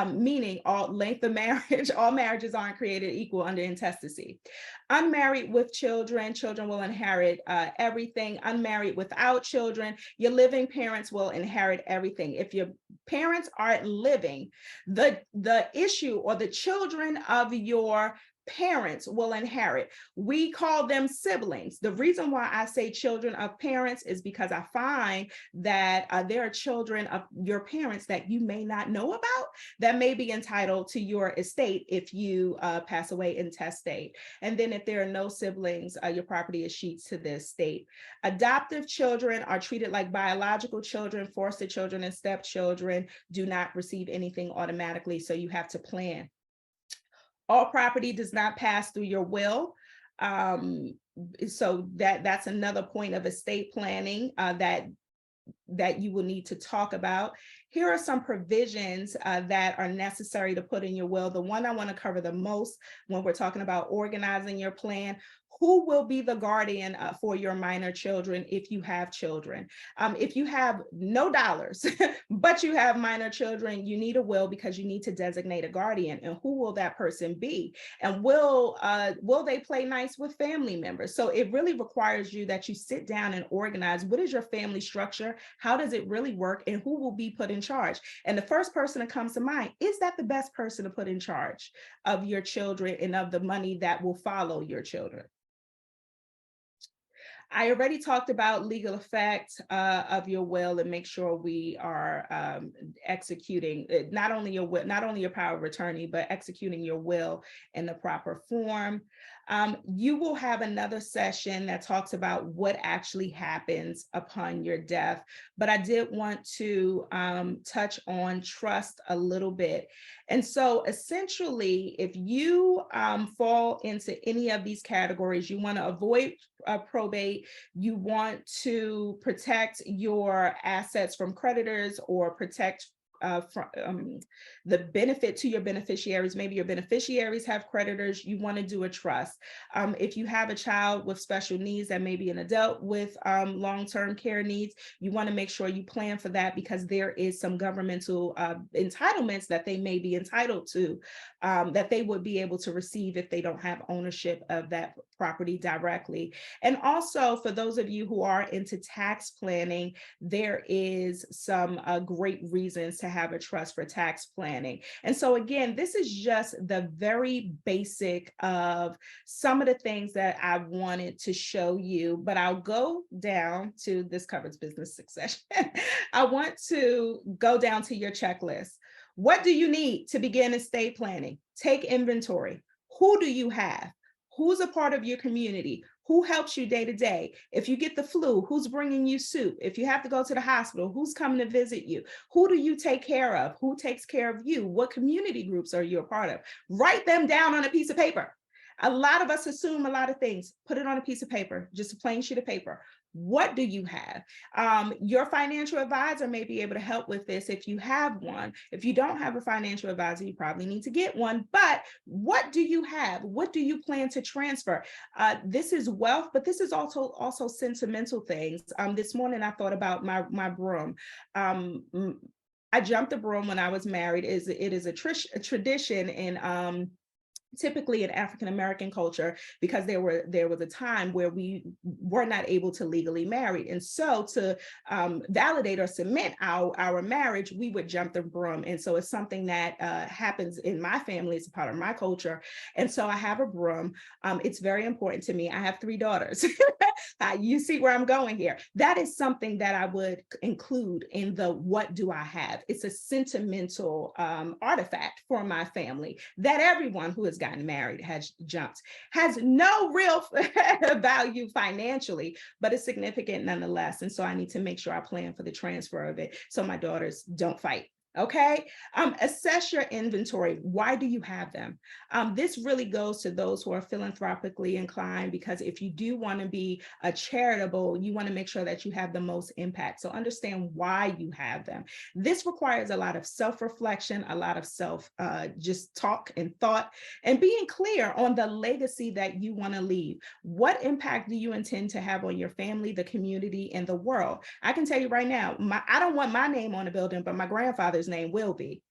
meaning all length of marriage, all marriages aren't created equal under intestacy. Unmarried with children, children will inherit everything. Unmarried without children, your living parents will inherit everything. If your parents aren't living, the issue or the children of your parents will inherit. We call them siblings. The reason why I say children of parents is because I find that there are children of your parents that you may not know about that may be entitled to your estate if you pass away intestate. And then if there are no siblings, your property is sheets to the estate. Adoptive children are treated like biological children. Foster children and stepchildren do not receive anything automatically, so you have to plan. All property does not pass through your will. So that's another point of estate planning that you will need to talk about. Here are some provisions that are necessary to put in your will. The one I want to cover the most when we're talking about organizing your plan: who will be the guardian for your minor children if you have children? If you have no dollars, but you have minor children, you need a will because you need to designate a guardian. And who will that person be? And will they play nice with family members? So it really requires you that you sit down and organize. What is your family structure? How does it really work? And who will be put in charge? And the first person that comes to mind, is that the best person to put in charge of your children and of the money that will follow your children? I already talked about legal effect of your will, and make sure we are executing not only your will, not only your power of attorney, but executing your will in the proper form. You will have another session that talks about what actually happens upon your death, but I did want to touch on trust a little bit. And so essentially, if you fall into any of these categories, you want to avoid probate, you want to protect your assets from creditors or protect from the benefit to your beneficiaries. Maybe your beneficiaries have creditors, you want to do a trust. If you have a child with special needs that may be an adult with long-term care needs, you want to make sure you plan for that, because there is some governmental entitlements that they may be entitled to that they would be able to receive if they don't have ownership of that property directly. And also, for those of you who are into tax planning, there is some great reasons to have a trust for tax planning. And so again, this is just the very basic of some of the things that I wanted to show you, but I'll go down to this covers business succession. I want to go down to your checklist. What do you need to begin estate planning? Take inventory. Who do you have? Who's a part of your community? Who helps you day to day? If you get the flu, who's bringing you soup? If you have to go to the hospital, who's coming to visit you? Who do you take care of? Who takes care of you? What community groups are you a part of? Write them down on a piece of paper. A lot of us assume a lot of things. Put it on a piece of paper, just a plain sheet of paper. What do you have? Your financial advisor may be able to help with this if you have one. If you don't have a financial advisor, you probably need to get one. But what do you have? What do you plan to transfer? This is wealth, but this is also sentimental things. This morning I thought about my broom. I jumped the broom when I was married. It is a tradition in typically in African American culture, because there was a time where we were not able to legally marry, and so to validate or cement our marriage, we would jump the broom. And so it's something that happens in my family. It's a part of my culture, and so I have a broom. It's very important to me. I have 3 daughters. You see where I'm going here. That is something that I would include in the what do I have. It's a sentimental artifact for my family that everyone who has gotten married has jumped. Has no real value financially, but it's significant nonetheless. And so I need to make sure I plan for the transfer of it so my daughters don't fight. Okay. Assess your inventory. Why do you have them? This really goes to those who are philanthropically inclined, because if you do want to be a charitable, you want to make sure that you have the most impact. So understand why you have them. This requires a lot of self-reflection, a lot of just talk and thought, and being clear on the legacy that you want to leave. What impact do you intend to have on your family, the community, and the world? I can tell you right now, I don't want my name on a building, but my grandfather's name will be.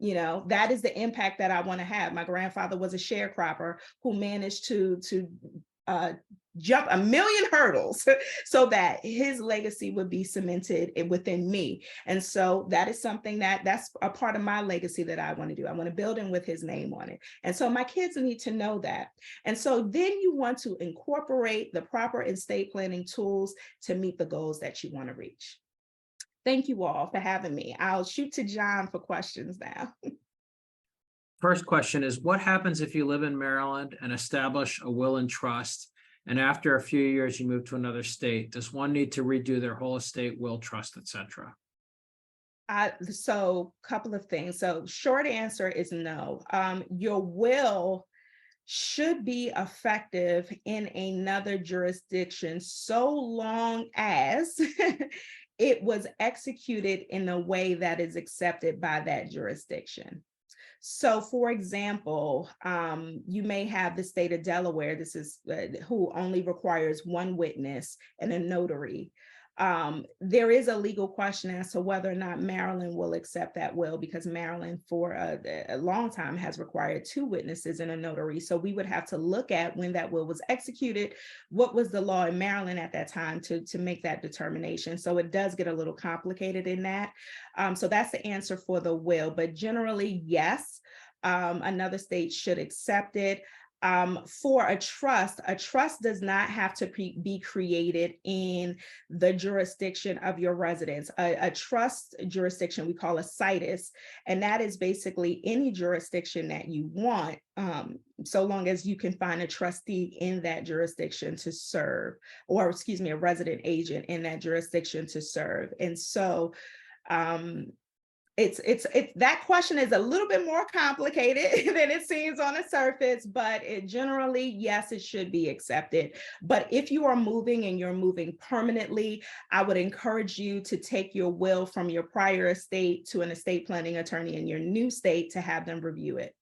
That is the impact that I want to have. My grandfather was a sharecropper who managed to jump a million hurdles so that his legacy would be cemented within me. And so that is something that's a part of my legacy that I want to do. I want to build in with his name on it. And so my kids need to know that. And so then you want to incorporate the proper estate planning tools to meet the goals that you want to reach. Thank you all for having me. I'll shoot to John for questions now. First question is, what happens if you live in Maryland and establish a will and trust, and after a few years you move to another state? Does one need to redo their whole estate, will, trust, etc.? So a couple of things. So short answer is no. Your will should be effective in another jurisdiction so long as it was executed in a way that is accepted by that jurisdiction. So, for example, you may have the state of Delaware, this is who only requires one witness and a notary. There is a legal question as to whether or not Maryland will accept that will, because Maryland for a long time has required 2 witnesses and a notary. So we would have to look at when that will was executed, what was the law in Maryland at that time to make that determination. So it does get a little complicated in that. So that's the answer for the will, but generally, yes, another state should accept it. For a trust does not have to be created in the jurisdiction of your residence. A trust jurisdiction we call a situs, and that is basically any jurisdiction that you want, so long as you can find a trustee in that jurisdiction to serve, or a resident agent in that jurisdiction to serve. And so it's that question is a little bit more complicated than it seems on the surface, but generally, yes, it should be accepted. But if you are moving and you're moving permanently, I would encourage you to take your will from your prior estate to an estate planning attorney in your new state to have them review it.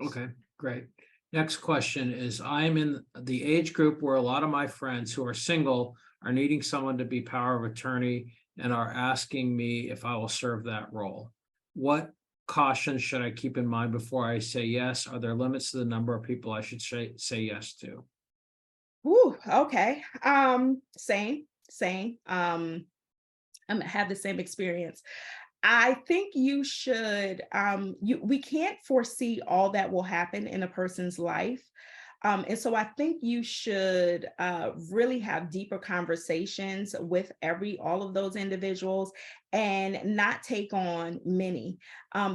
Okay, great. Next question is, I'm in the age group where a lot of my friends who are single are needing someone to be power of attorney and are asking me if I will serve that role. What cautions should I keep in mind before I say yes? Are there limits to the number of people I should say yes to? Ooh, okay. Same. I have the same experience. I think you should, we can't foresee all that will happen in a person's life. And so I think you should really have deeper conversations with all of those individuals and not take on many.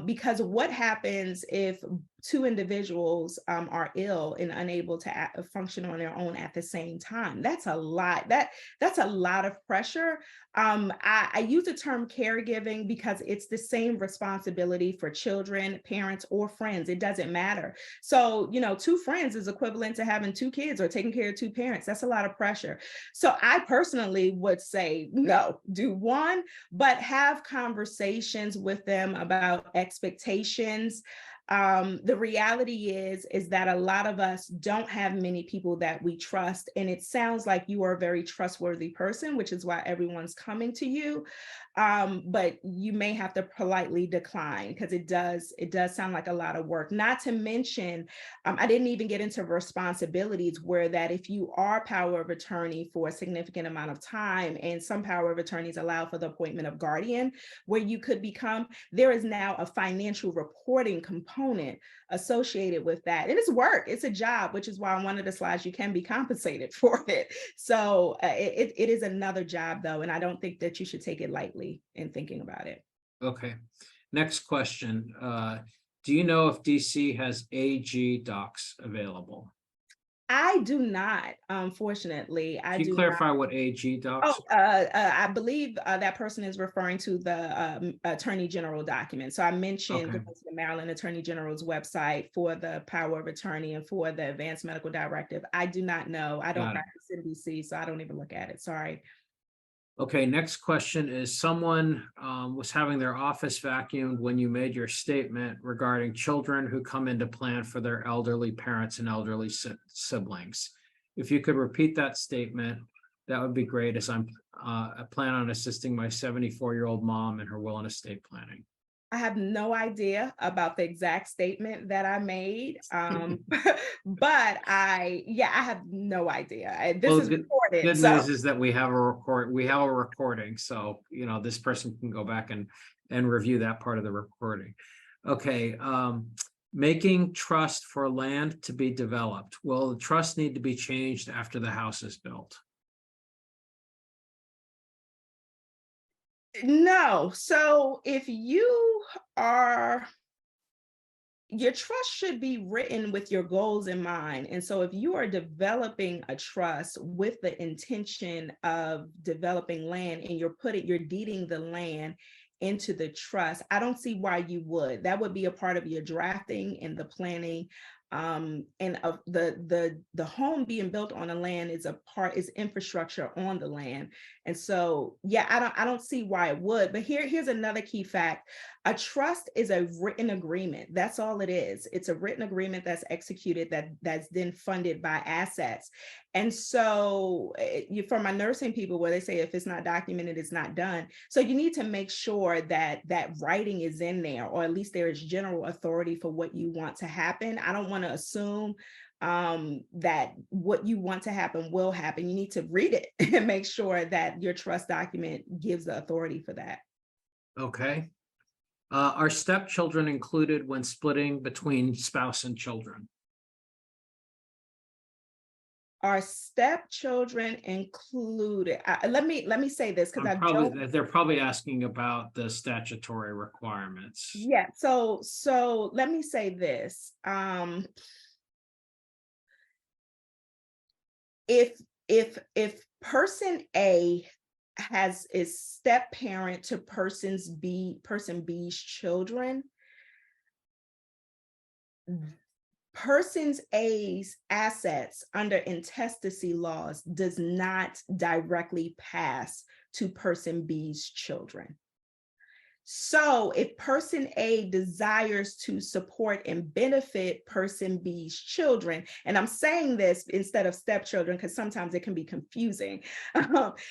Because what happens if two individuals are ill and unable to function on their own at the same time? That's a lot. That's a lot of pressure. I use the term caregiving because it's the same responsibility for children, parents, or friends. It doesn't matter. So, two friends is equivalent to having two kids or taking care of two parents. That's a lot of pressure. So I personally would say, no, do one, but have conversations with them about expectations. The reality is that a lot of us don't have many people that we trust. And it sounds like you are a very trustworthy person, which is why everyone's coming to you. But you may have to politely decline because it does sound like a lot of work. Not to mention, I didn't even get into responsibilities where that if you are power of attorney for a significant amount of time, and some power of attorneys allow for the appointment of guardian, where you could become, there is now a financial reporting component associated with that. And it's work, it's a job, which is why on one of the slides you can be compensated for it. So it is another job though, and I don't think that you should take it lightly in thinking about it. Okay. Next question. Do you know if DC has AG docs available? I do not, unfortunately. Can you clarify what AG docs? I believe that person is referring to the Attorney General document. So I mentioned Okay. the Maryland Attorney General's website for the power of attorney and for the advanced medical directive. I do not know. I don't practice in DC, so I don't even look at it. Sorry. Okay, next question is someone was having their office vacuumed when you made your statement regarding children who come into plan for their elderly parents and elderly siblings. If you could repeat that statement, that would be great, as I plan on assisting my 74-year-old mom in her will and estate planning. I have no idea about the exact statement that I made, but I have no idea. This is recorded. Good news is that we have a recording, so this person can go back and review that part of the recording. Okay, making trust for land to be developed. Will the trust need to be changed after the house is built? No. So if your trust should be written with your goals in mind. And so if you are developing a trust with the intention of developing land and you're deeding the land into the trust, I don't see why you would. That would be a part of your drafting and the planning. And of the home being built on the land is infrastructure on the land. And so, I don't see why it would. But here's another key fact. A trust is a written agreement. That's all it is. It's a written agreement that's executed that's then funded by assets. And so for my nursing people, where they say if it's not documented, it's not done. So you need to make sure that writing is in there, or at least there is general authority for what you want to happen. I don't want to assume that what you want to happen will happen. You need to read it and make sure that your trust document gives the authority for that. Okay. Are stepchildren included when splitting between spouse and children? Are stepchildren included? Let me say this because they're probably asking about the statutory requirements. Yeah. So let me say this. If person A is step parent to person B's children, person A's assets under intestacy laws does not directly pass to person B's children. So if person A desires to support and benefit person B's children, and I'm saying this instead of stepchildren because sometimes it can be confusing,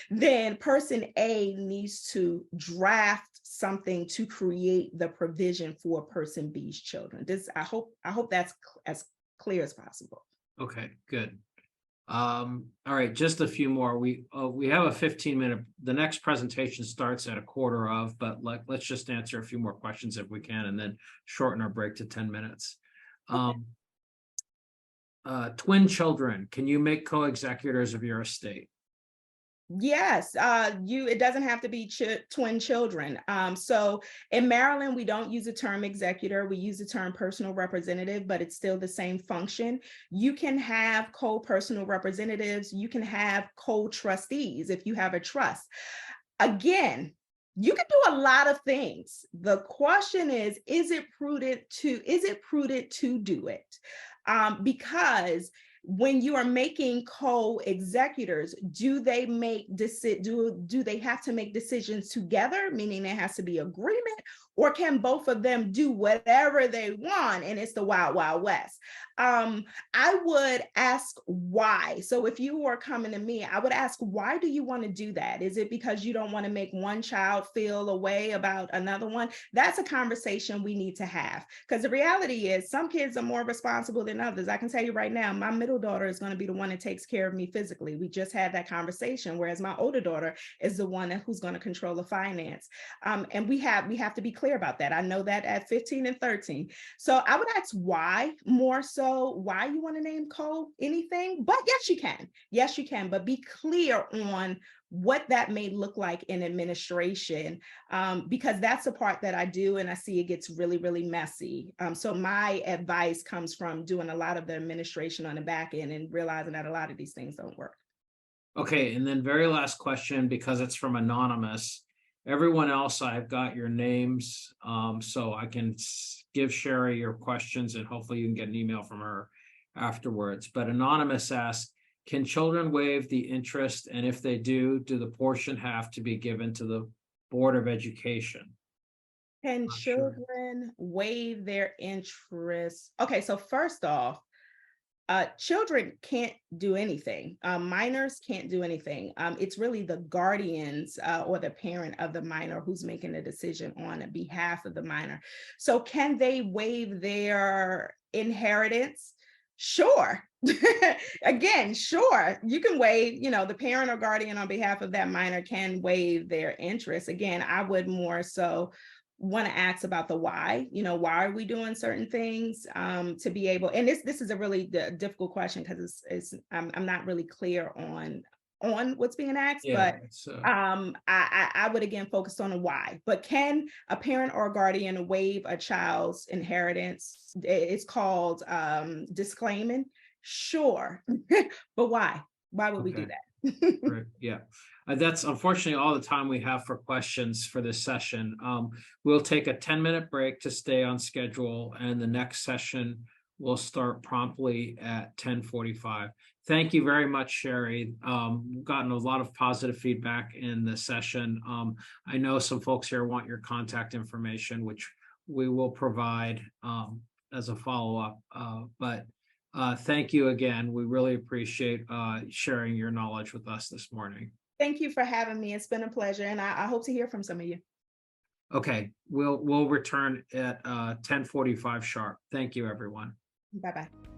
then person A needs to draft something to create the provision for person B's children. I hope that's as clear as possible. Okay, good. All right, just a few more. We have a 15-minute, the next presentation starts at 1:15, but let's just answer a few more questions if we can, and then shorten our break to 10 minutes. Okay. Twin children, can you make co-executors of your estate? Yes, it doesn't have to be twin children. So in Maryland, we don't use the term executor, we use the term personal representative, but it's still the same function. You can have co-personal representatives, you can have co-trustees if you have a trust. Again, you can do a lot of things. The question is it prudent to do it? Because when you are making co-executors, do they have to make decisions together, meaning there has to be agreement, or can both of them do whatever they want and it's the wild, wild west? I would ask why. So if you were coming to me, I would ask, why do you want to do that? Is it because you don't want to make one child feel a way about another one? That's a conversation we need to have, because the reality is some kids are more responsible than others. I can tell you right now, my middle daughter is going to be the one that takes care of me physically. We just had that conversation, whereas my older daughter is the one who's going to control the finance. And we have to be clear about that. I know that at 15 and 13. So I would ask why, more so why you want to name anything, but yes, you can, but be clear on what that may look like in administration, because that's the part that I do, and I see it gets really, really messy. So my advice comes from doing a lot of the administration on the back end and realizing that a lot of these things don't work. Okay, and then very last question, because it's from anonymous. Everyone else, I've got your names, so I can give Shari your questions and hopefully you can get an email from her afterwards. But anonymous asks, can children waive the interest? And if they do the portion have to be given to the Board of Education? Can Not sure. children waive their interest? Okay, so first off, children can't do anything. Minors can't do anything. It's really the guardians or the parent of the minor who's making the decision on behalf of the minor. So can they waive their inheritance? Sure. Again, sure. You can waive, the parent or guardian on behalf of that minor can waive their interest. Again, I would more so want to ask about the why. Why are we doing certain things, to be able, and this is a really difficult question, because I'm not really clear on what's being asked, Yeah, but I would again focus on the why. But can a parent or a guardian waive a child's inheritance? It's called disclaiming. Sure. But why would we do that? right, yeah. That's unfortunately all the time we have for questions for this session. We'll take a 10-minute break to stay on schedule, and the next session will start promptly at 10:45. Thank you very much, Shari. We've gotten a lot of positive feedback in the session. I know some folks here want your contact information, which we will provide as a follow-up. But thank you again. We really appreciate sharing your knowledge with us this morning. Thank you for having me. It's been a pleasure, and I hope to hear from some of you. Okay, we'll return at 10:45 sharp. Thank you, everyone. Bye-bye.